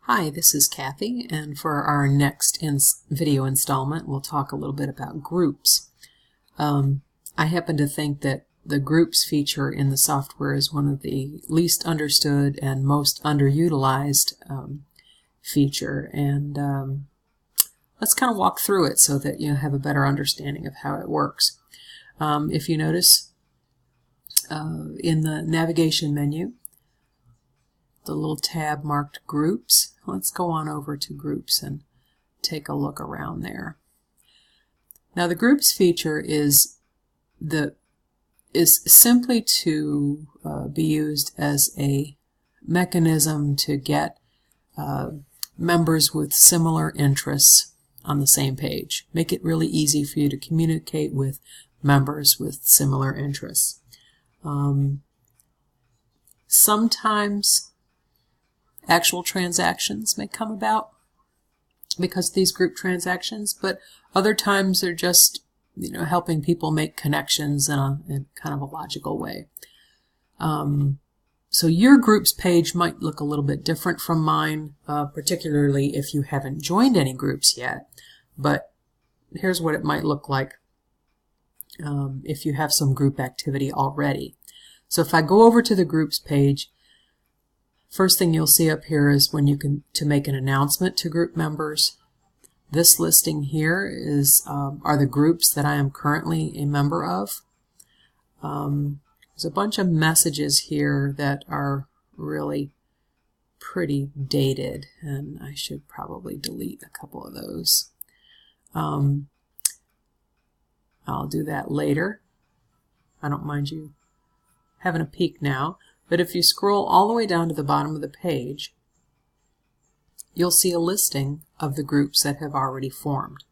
Hi, this is Kathy, and for our next video installment, we'll talk a little bit about groups. I happen to think that the groups feature in the software is one of the least understood and most underutilized feature, and let's kind of walk through it so that you have a better understanding of how it works. If you notice in the navigation menu, the little tab marked groups. Let's go on over to groups and take a look around there. Now the groups feature is simply to be used as a mechanism to get members with similar interests on the same page. Make it really easy for you to communicate with members with similar interests. Sometimes actual transactions may come about because of these group transactions, but other times they're just, helping people make connections in kind of a logical way. So your groups page might look a little bit different from mine, particularly if you haven't joined any groups yet, but here's what it might look like if you have some group activity already. So if I go over to the groups page, first thing you'll see up here is when you can make an announcement to group members. This listing here are the groups that I am currently a member of. There's a bunch of messages here that are really pretty dated, and I should probably delete a couple of those. I'll do that later. I don't mind you having a peek now. But if you scroll all the way down to the bottom of the page, you'll see a listing of the groups that have already formed.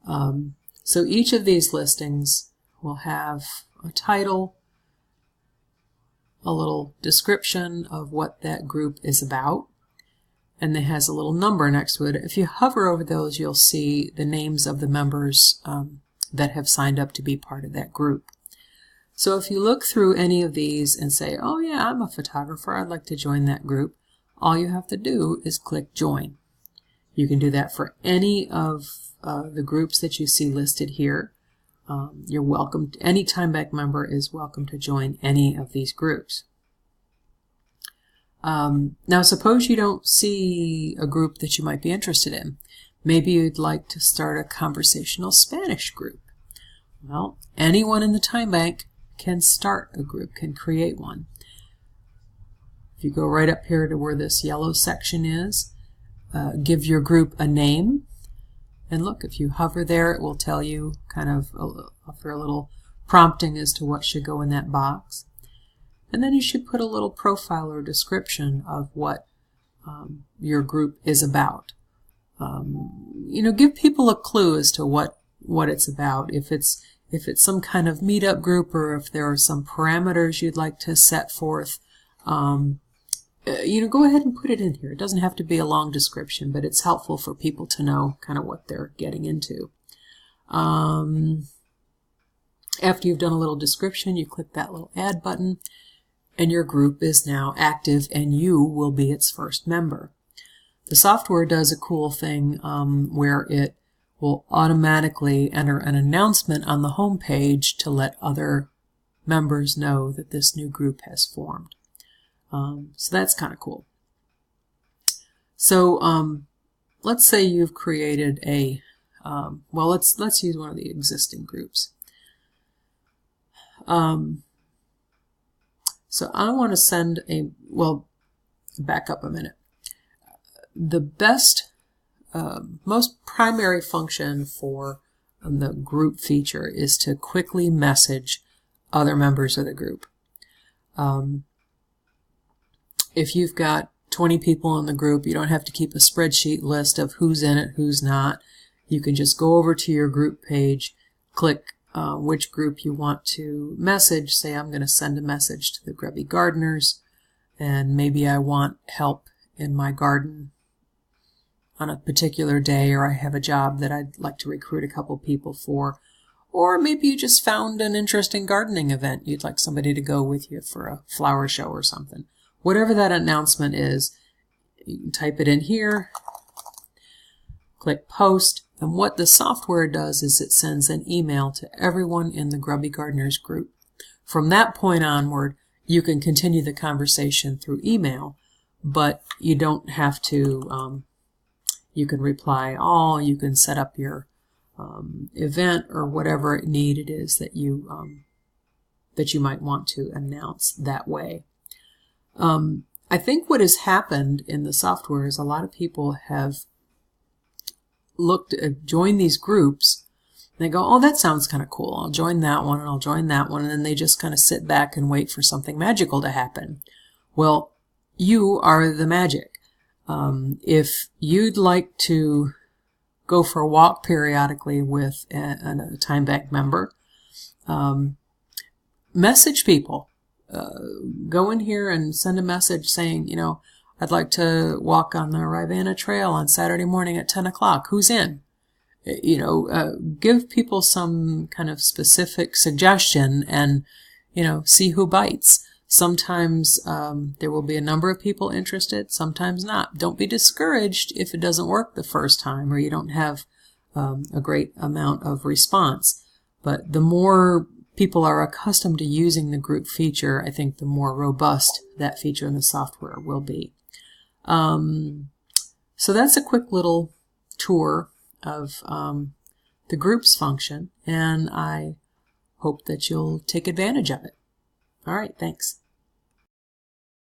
So each of these listings will have a title, a little description of what that group is about, and it has a little number next to it. If you hover over those, you'll see the names of the members that have signed up to be part of that group. So if you look through any of these and say, oh yeah, I'm a photographer, I'd like to join that group, all you have to do is click join. You can do that for any of the groups that you see listed here. You're welcome. Any TimeBank member is welcome to join any of these groups. Now suppose you don't see a group that you might be interested in. Maybe you'd like to start a conversational Spanish group. Well, anyone in the TimeBank can start a group, can create one. If you go right up here to where this yellow section is, give your group a name, and look, if you hover there, it will tell you kind of offer a little prompting as to what should go in that box. And then you should put a little profile or description of what your group is about. Give people a clue as to what it's about. If it's some kind of meetup group, or if there are some parameters you'd like to set forth, go ahead and put it in here. It doesn't have to be a long description, but it's helpful for people to know kind of what they're getting into. After you've done a little description, you click that little add button, and your group is now active, and you will be its first member. The software does a cool thing where it will automatically enter an announcement on the home page to let other members know that this new group has formed. So that's kind of cool. So let's say you've created a let's use one of the existing groups. So I want to send back up a minute. The best most primary function for the group feature is to quickly message other members of the group. If you've got 20 people in the group, you don't have to keep a spreadsheet list of who's in it, who's not. You can just go over to your group page, click which group you want to message. Say I'm going to send a message to the Grubby Gardeners, and maybe I want help in my garden on a particular day, or I have a job that I'd like to recruit a couple people for, or maybe you just found an interesting gardening event you'd like somebody to go with you for a flower show or something. Whatever that announcement is, You can type it in here, click post, and what the software does is it sends an email to everyone in the Grubby Gardeners group. From that point onward, you can continue the conversation through email, but you don't have to, you can reply all, you can set up your event or whatever need it is that you might want to announce that way. I think what has happened in the software is a lot of people have joined these groups. They go, oh, that sounds kind of cool. I'll join that one and I'll join that one. And then they just kind of sit back and wait for something magical to happen. Well, you are the magic. If you'd like to go for a walk periodically with a TimeBank member, message people. Go in here and send a message saying, you know, I'd like to walk on the Rivanna Trail on Saturday morning at 10 o'clock. Who's in? You know, give people some kind of specific suggestion and, you know, see who bites. Sometimes there will be a number of people interested, sometimes not. Don't be discouraged if it doesn't work the first time or you don't have a great amount of response. But the more people are accustomed to using the group feature, I think the more robust that feature in the software will be. So that's a quick little tour of the groups function, and I hope that you'll take advantage of it. All right, thanks.